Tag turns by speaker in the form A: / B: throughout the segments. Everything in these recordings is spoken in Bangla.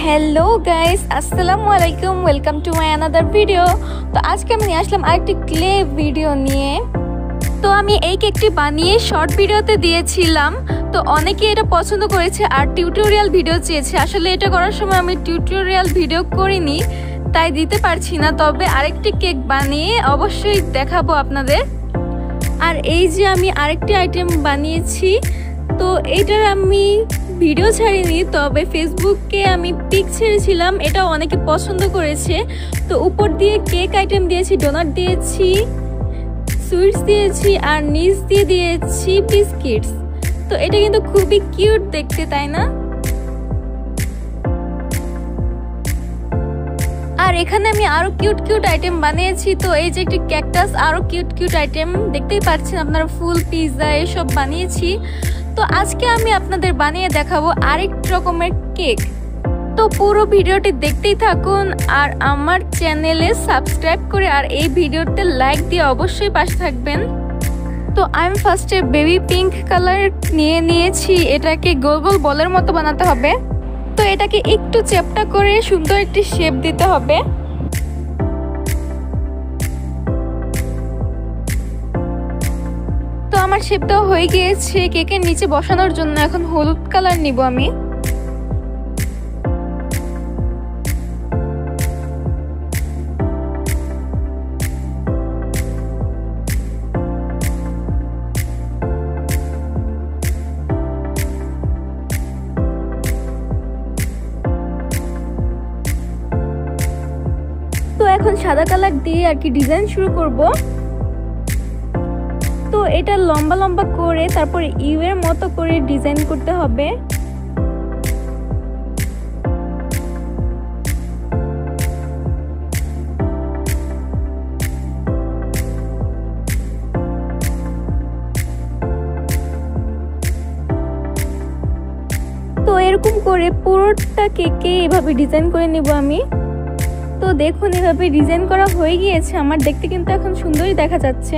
A: हेलो गाइस अस्सलामु आलैकुम welcome to my another video. তো আজকে আমি নিয়ে আসলাম আরেকটি ক্লে ভিডিও নিয়ে। তো আমি এই কেকটি বানিয়ে শর্ট ভিডিওতে দিয়েছিলাম, তো অনেকে এটা পছন্দ করেছে আর টিউটোরিয়াল ভিডিও চেয়েছে। আসলে এটা করার সময় আমি টিউটোরিয়াল ভিডিও করিনি, তাই দিতে পারছি না, তবে আরেকটি কেক বানিয়ে অবশ্যই দেখাবো আপনাদের। আর এই যে আমি আরেকটি আইটেম বানিয়েছি, তো এইটার আমি ভিডিও ছাড়িনি, তবে ফেসবুকে আমি পিক ছেড়েছিলাম, এটা অনেকে পছন্দ করেছে। তো উপর দিয়ে কেক আইটেম দিয়েছি, ডোনাট দিয়েছি, সুইটস দিয়েছি আর নিচ দিয়ে দিয়েছি বিস্কিটস। তো এটা কিন্তু খুবই কিউট দেখতে, তাই না? আর এখানে আমি আরো কিউট কিউট আইটেম বানিয়েছি। তো এই যে একটি ক্যাকটাস, আরো কিউট কিউট আইটেম দেখতেই পাচ্ছেন আপনারা, ফুল পিৎজা এসব বানিয়েছি। তো আজকে আমি আপনাদের বানিয়ে দেখাবো আরেক রকমের কেক। তো পুরো ভিডিওটি দেখতেই থাকুন আর আমার চ্যানেলে সাবস্ক্রাইব করে আর এই ভিডিওতে লাইক দিয়ে অবশ্যই পাশে থাকবেন। তো আমি ফার্স্টে বেবি পিঙ্ক কালার নিয়েছি, এটাকে গোল গোল বলের মতো বানাতে হবে। তো এটাকে একটু চ্যাপটা করে সুন্দর একটি শেপ দিতে হবে। তো আমার শেপটা হয়ে গিয়েছে কেকের নিচে বসানোর জন্য। এখন হলুদ কালার নিব আমি। তো এখন সাদা কালার দিয়ে আর কি ডিজাইন শুরু করব। তো এটা লম্বা লম্বা করে তারপর ইউ এর মতো করে ডিজাইন করতে হবে। তো এরকম করে পুরোটা কেকে এভাবে ডিজাইন করে নিব আমি। তো দেখুন এভাবে ডিজাইন করা হয়ে গিয়েছে আমার, দেখতে কিন্তু এখন সুন্দরই দেখা যাচ্ছে।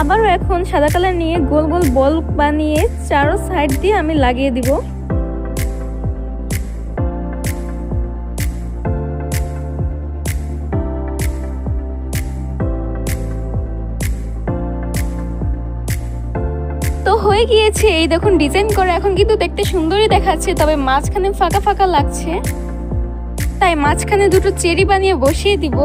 A: আবারও এখন সাদা কালার নিয়ে গোল গোল বল বানিয়ে চারো সাইড দিয়ে আমি লাগিয়ে দিব। তো হয়ে গিয়েছে, এই দেখুন ডিজাইন করে এখন কিন্তু দেখতে সুন্দরই দেখাচ্ছে, তবে মাঝখানে ফাঁকা ফাঁকা লাগছে, তাই মাঝখানে দুটো চেরি বানিয়ে বসিয়ে দিব।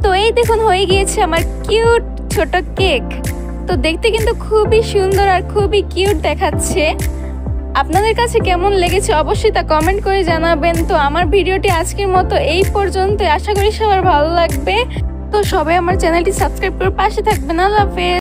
A: তো এই দেখুন হয়ে গিয়েছে আমার কিউট ছোট কেক। তো দেখতে কিন্তু খুবই সুন্দর আর খুবই কিউট দেখাচ্ছে। আপনাদের কাছে কেমন লেগেছে অবশ্যই তা কমেন্ট করে জানাবেন। তো আমার ভিডিওটি আজকের মতো এই পর্যন্ত, আশা করি সবার ভালো লাগবে। তো সবাই আমার চ্যানেলটি সাবস্ক্রাইব করে পাশে থাকবেন। আল্লাহ হাফেজ।